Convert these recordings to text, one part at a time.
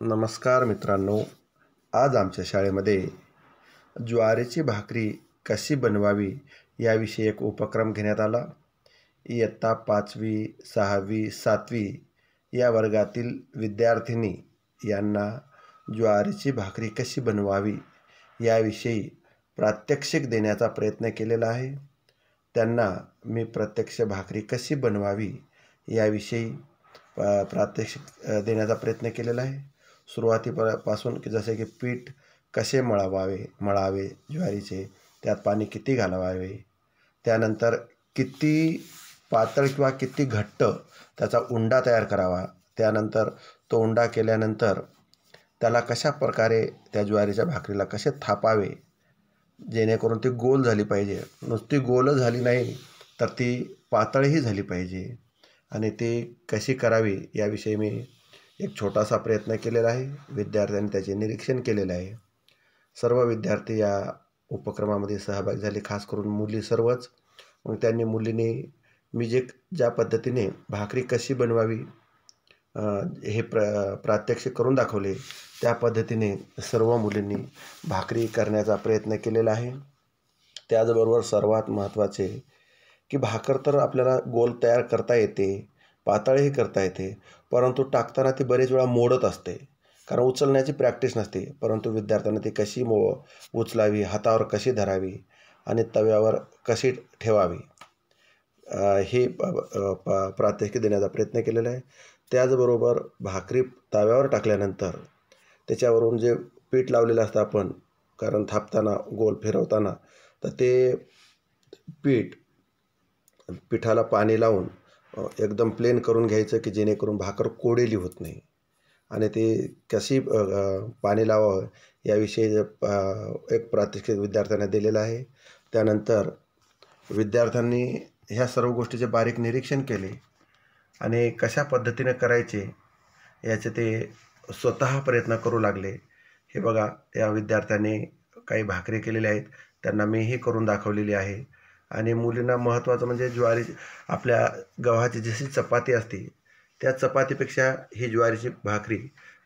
नमस्कार मित्रांनो, आज आमच्या शाळेमध्ये ज्वारीची भाकरी कशी बनवावी याविषयी एक उपक्रम घेण्यात आला. इयत्ता 5वी, 6वी, 7वी या वर्गातील विद्यार्थिनी यांना ज्वारीची भाकरी कशी बनवावी याविषयी प्रात्यक्षिक देण्याचा प्रयत्न केलेला आहे. त्यांना मी प्रत्यक्ष भाकरी कशी बनवावी याविषयी प्रात्यक्षिक देण्याचा प्रयत्न केलेला आहे. सुरुवातीपासून जसे की पीठ कसे मळावे ज्वारीचे, त्यात पाणी किती घालावे, त्यानंतर किती पातळ किंवा किती घट्ट त्याचा उंडा तयार करावा, त्यानंतर तो उंडा केल्यानंतर त्याला कशा प्रकारे त्या ज्वारीच्या भाकरीला कसे थापावे जेणेकरून ती गोल झाली पाहिजे. नुसती गोल झाली नाही तर ती पातळही झाली पाहिजे आणि ती कशी करावी याविषयी मी एक छोटासा प्रयत्न केलेला आहे. विद्यार्थ्यांनी त्याचे निरीक्षण केलेले आहे. सर्व विद्यार्थी या उपक्रमामध्ये सहभागी झाले, खास करून मुली सर्वच. मग त्यांनी मुलींनी मी ज्या पद्धतीने भाकरी कशी बनवावी हे प्रात्यक्षिक करून दाखवले, त्या पद्धतीने सर्व मुलींनी भाकरी करण्याचा प्रयत्न केलेला आहे. त्याचबरोबर सर्वात महत्त्वाचे की भाकर तर आपल्याला गोल तयार करता येते, पातळही करता येते, परंतु टाकताना ती बरेच वेळा मोडत असते, कारण उचलण्याची प्रॅक्टिस नसते. परंतु विद्यार्थ्यांना ती कशी उचलावी, हातावर कशी धरावी आणि तव्यावर कशी ठेवावी हे प्रात्यक्षिक देण्याचा प्रयत्न केलेला आहे. त्याचबरोबर भाकरी तव्यावर टाकल्यानंतर त्याच्यावरून जे पीठ लावलेलं असतं आपण, कारण थापताना गोल फिरवताना, तर ते पिठाला पाणी लावून एकदम प्लेन करून घ्यायचं की जेणेकरून भाकर कोडेली होत नाही. आणि ते कशी पाणी लावावं याविषयी एक प्रात्यक्षिक विद्यार्थ्यांना दिलेलं आहे. त्यानंतर विद्यार्थ्यांनी ह्या सर्व गोष्टीचे बारीक निरीक्षण केले आणि कशा पद्धतीने करायचे याचे ते स्वतः प्रयत्न करू लागले. हे बघा, या विद्यार्थ्यांनी काही भाकरी केलेल्या आहेत, त्यांना मीही करून दाखवलेली आहे. आणि मुलींना महत्त्वाचं म्हणजे आपल्या गव्हाची जशी चपाती असते त्या चपातीपेक्षा ही ज्वारीची भाकरी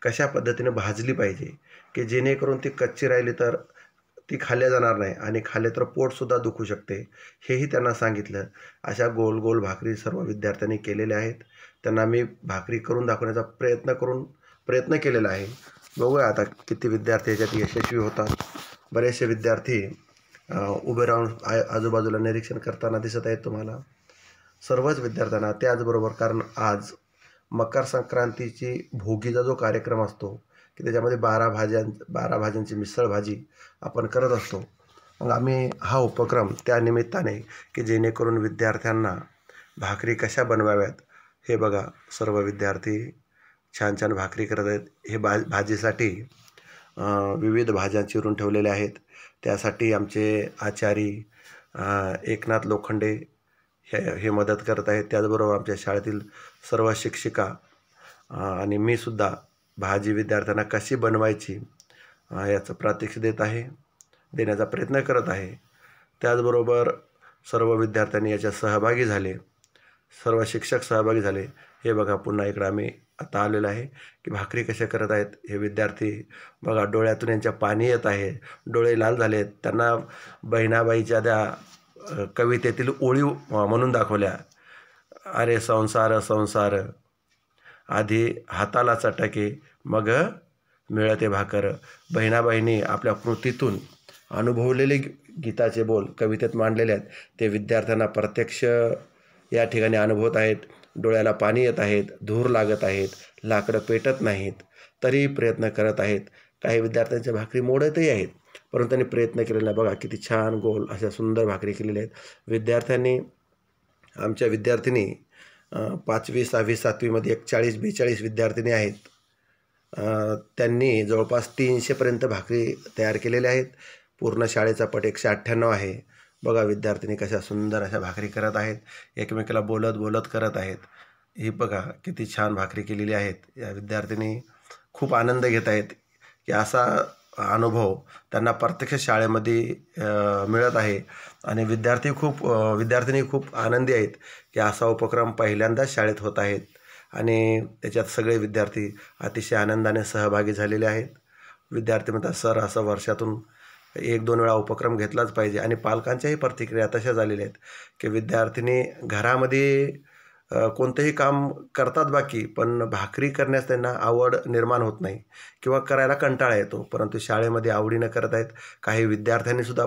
कशा पद्धतीने भाजली पाहिजे की जेणेकरून ती कच्ची राहिली तर ती खाल्ल्या जाणार नाही आणि खाल्ले तर पोटसुद्धा दुखू शकते, हेही त्यांना सांगितलं. अशा गोल गोल भाकरी सर्व विद्यार्थ्यांनी केलेल्या आहेत. त्यांना मी भाकरी करून दाखवण्याचा प्रयत्न केलेला आहे. बघूया आता किती विद्यार्थी याच्यात यशस्वी होतात. बरेचसे विद्यार्थी उभे राहून आजूबाजूला निरीक्षण करताना दिसत आहेत तुम्हाला, सर्वच विद्यार्थ्यांना. त्याचबरोबर कारण आज मकर संक्रांतीची भोगीचा जो कार्यक्रम असतो की त्याच्यामध्ये 12 भाज्यांची मिसळ भाजी आपण करत असतो. मग आम्ही हा उपक्रम त्या निमित्ताने की जेणेकरून विद्यार्थ्यांना भाकरी कशा बनवाव्यात हे बघा, सर्व विद्यार्थी छान छान भाकरी करत आहेत. हे भाजीसाठी विविध भाज्या चिरून ठेवलेल्या आहेत. त्यासाठी आमचे आचारी एकनाथ लोखंडे हे मदत करत आहेत. त्याचबरोबर आमच्या शाळेतील सर्व शिक्षिका आणि मी सुद्धा भाजी विद्यार्थ्यांना कशी बनवायची याचं प्रात्यक्षिक देण्याचा प्रयत्न करत आहे. त्याचबरोबर सर्व विद्यार्थ्यांनी याच्यात सहभागी झाले, सर्व शिक्षक सहभागी झाले. हे बघा, पुन्हा इकडं आम्ही आता आलेलं आहे की भाकरी कशा करत आहेत हे विद्यार्थी. बघा, डोळ्यातून यांच्या पाणी येत आहे, डोळे लाल झाले आहेत. त्यांना बहिणाबाईच्या त्या कवितेतील ओळी म्हणून दाखवल्या. अरे संसार संसार, आधी हाताला चटके मग मिळते भाकर. बहिणाबाईंनी आपल्या कृतीतून अनुभवलेले गीताचे बोल कवितेत मांडलेले आहेत. ते विद्यार्थ्यांना प्रत्यक्ष या ठिकाणी अनुभवत आहेत. डोळ्याला पाणी येत आहेत, धूर लागत आहेत, लाकडं पेटत नाहीत, तरी प्रयत्न करत आहेत. काही विद्यार्थ्यांच्या भाकरी मोडतही आहेत, परंतु त्यांनी प्रयत्न केलेला आहे. बघा, किती छान गोल अशा सुंदर भाकरी केलेल्या आहेत. आमच्या विद्यार्थिनी 5वी, 6वी, 7वीमध्ये एक 40-42 विद्यार्थिनी आहेत. त्यांनी जवळपास 300पर्यंत भाकरी तयार केलेल्या आहेत. पूर्ण शाळेचा पट 198 आहे. बघा, विद्यार्थिनी कशा सुंदर अशा भाकरी करत आहेत, एकमेकाला बोलत बोलत करत आहेत. ही बघा किती छान भाकरी केलेली आहेत. या विद्यार्थिनी खूप आनंद घेत आहेत की असा अनुभव त्यांना प्रत्यक्ष शाळेमध्ये मिळत आहे. आणि विद्यार्थी खूप आनंदी आहेत की असा उपक्रम पहिल्यांदाच शाळेत होत आहेत आणि त्याच्यात सगळे विद्यार्थी अतिशय आनंदाने सहभागी झालेले आहेत. विद्यार्थी म्हणतात, सर असं वर्षातून 1-2 वेळा उपक्रम घेतलाच पाहिजे. आणि पालकांच्याही प्रतिक्रिया तशा झालेल्या आहेत की विद्यार्थिनी घरामध्ये कोणतंही काम करतात बाकी, पण भाकरी करण्यास त्यांना आवड निर्माण होत नाही किंवा करायला कंटाळा येतो. परंतु शाळेमध्ये आवडीनं करत आहेत. काही विद्यार्थ्यांनीसुद्धा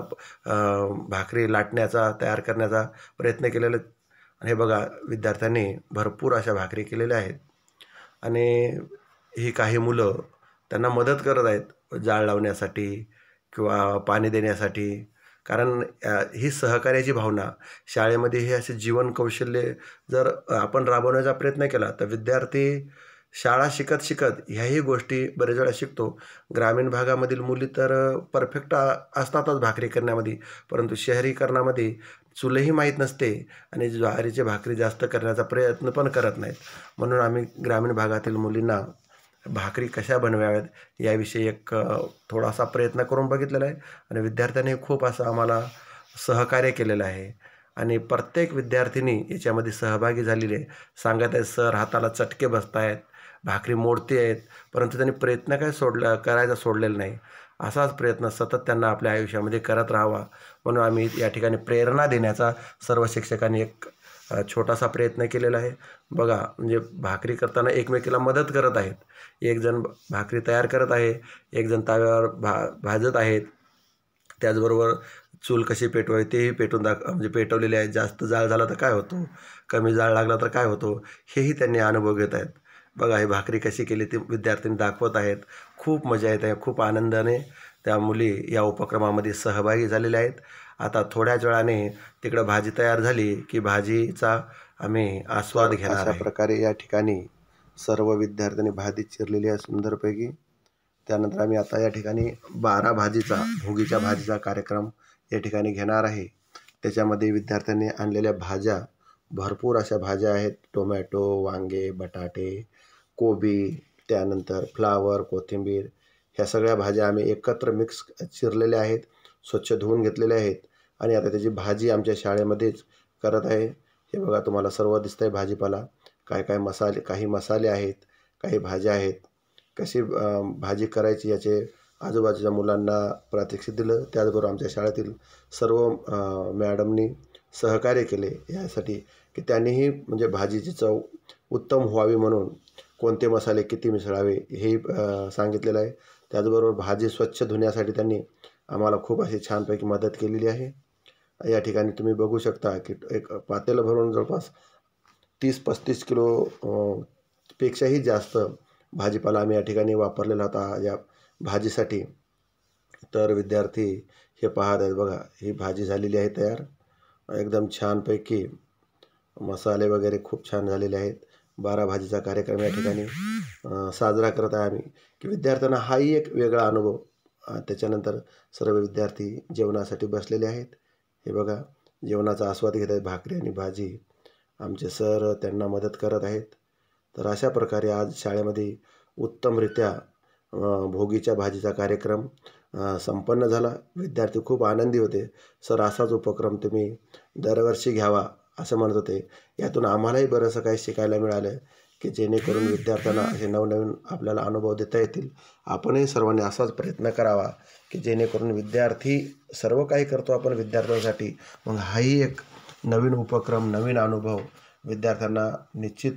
भाकरी लाटण्याचा, तयार करण्याचा प्रयत्न केलेला. हे बघा, विद्यार्थ्यांनी भरपूर अशा भाकरी केलेल्या आहेत. आणि ही काही मुलं त्यांना मदत करत आहेत जाळ लावण्यासाठी किंवा पाणी देण्यासाठी. कारण ही सहकार्याची भावना शाळेमध्ये हे असे जीवन कौशल्य जर आपण राबवण्याचा प्रयत्न केला तर विद्यार्थी शाळा शिकत शिकत ह्याही गोष्टी बरेच वेळा शिकतो. ग्रामीण भागामधील मुली तर परफेक्ट असतातच भाकरी करण्यामध्ये, परंतु शहरीकरणामध्ये चूलही माहीत नसते आणि ज्वारीची भाकरी जास्त करण्याचा प्रयत्न पण करत नाहीत. म्हणून आम्ही ग्रामीण भागातील मुलींना भाकरी कशा बनवाव्यात याविषयी एक थोडासा प्रयत्न करून बघितलेला आहे. आणि विद्यार्थ्यांनी खूप असं आम्हाला सहकार्य केलेलं आहे. आणि प्रत्येक विद्यार्थिनी याच्यामध्ये सहभागी झालेली आहे. सांगत आहेत, सर हाताला चटके बसत आहेत, भाकरी मोडते आहेत, परंतु त्यांनी प्रयत्न करायचा सोडलेला नाही. असाच प्रयत्न सतत त्यांना आपल्या आयुष्यामध्ये करत राहावा म्हणून आम्ही या ठिकाणी प्रेरणा देण्याचा सर्व शिक्षकांनी एक छोटासा प्रयत्न केलेला आहे. बघा, म्हणजे भाकरी करताना एकमेकीला मदत करत आहेत. एक जण भाकरी तयार करत आहे, एक जण तव्यावर भाजत आहेत. त्याचबरोबर चूल कशी पेटवावी तेही म्हणजे पेटवलेले आहेत. जास्त जाळ झाला तर काय होतो, कमी जाळ लागला तर काय होतो, हेही त्यांनी अनुभव घेत आहेत. बघा, ही भाकरी कशी केली ती विद्यार्थ्यांनी दाखवत आहेत. खूप मजा येत आहे. खूप आनंदाने त्या मुली या उपक्रमामध्ये सहभागी झालेल्या आहेत. आता थोड्याच वेळाने तिकडं भाजी तयार झाली की भाजीचा आम्ही आस्वाद घेणार आहे. अशा प्रकारे या ठिकाणी सर्व विद्यार्थ्यांनी भाजी चिरलेली आहे सुंदरपैकी. त्यानंतर आम्ही आता या ठिकाणी 12 भाजीचा, भोगीच्या भाजीचा कार्यक्रम या ठिकाणी घेणार आहे. त्याच्यामध्ये विद्यार्थ्यांनी आणलेल्या भाज्या, भरपूर अशा भाज्या आहेत. टोमॅटो, वांगे, बटाटे, कोबी, त्यानंतर फ्लावर, कोथिंबीर, ह्या सगळ्या भाज्या आम्ही एकत्र मिक्स चिरलेल्या आहेत, स्वच्छ धुवून घेतलेल्या आहेत. आणि आता त्याची भाजी आमच्या शाळेमध्येच करत आहे. हे बघा, तुम्हाला सर्व दिसतं आहे भाजीपाला, काय काय मसाले, काही मसाले आहेत, काही भाज्या आहेत. कशी भाजी करायची याचे आजूबाजूच्या मुलांना प्रात्यक्षिक दिलं. त्याचबरोबर आमच्या शाळेतील सर्व मॅडमनी सहकार्य केले यासाठी की त्यांनीही म्हणजे भाजीची चव उत्तम व्हावी म्हणून कोणते मसाले किती मिसळावे हे सांगितलेलं आहे. त्याचबरोबर भाजी स्वच्छ धुण्यासाठी त्यांनी आम्हाला खूप अशी छानपैकी मदत केलेली आहे. या ठिकाणी तुम्ही बघू शकता की एक पातेलं भरून जवळपास 30-35 किलो पेक्षाही जास्त भाजीपाला आम्ही या ठिकाणी वापरलेला होता या भाजीसाठी. तर विद्यार्थी हे पाहत आहेत. बघा, ही भाजी झालेली आहे तयार. एकदम छानपैकी मसाले वगैरे खूप छान झालेले आहेत. 12 भाजीचा कार्यक्रम या ठिकाणी साजरा करत आहे आम्ही की विद्यार्थ्यांना हाही एक वेगळा अनुभव. त्याच्यानंतर सर्व विद्यार्थी जेवणासाठी बसलेले आहेत. हे बघा, जेवणाचा आस्वाद घेत आहेत. भाकरी आणि भाजी आमचे सर त्यांना मदत करत आहेत. तर अशा प्रकारे आज शाळेमध्ये उत्तमरित्या भोगीच्या भाजीचा कार्यक्रम संपन्न झाला. विद्यार्थी खूप आनंदी होते. सर असाच उपक्रम तुम्ही दरवर्षी घ्यावा असं म्हणत होते. यातून आम्हालाही बरंचसं काही शिकायला मिळालं की जेणेकरून विद्यार्थ्यांना असे नवनवीन आपल्याला अनुभव देता येतील. आपणही सर्वांनी असाच प्रयत्न करावा की जेणेकरून विद्यार्थी सर्व काही करतो आपण विद्यार्थ्यांसाठी, मग हाही एक नवीन उपक्रम, नवीन अनुभव विद्यार्थ्यांना निश्चित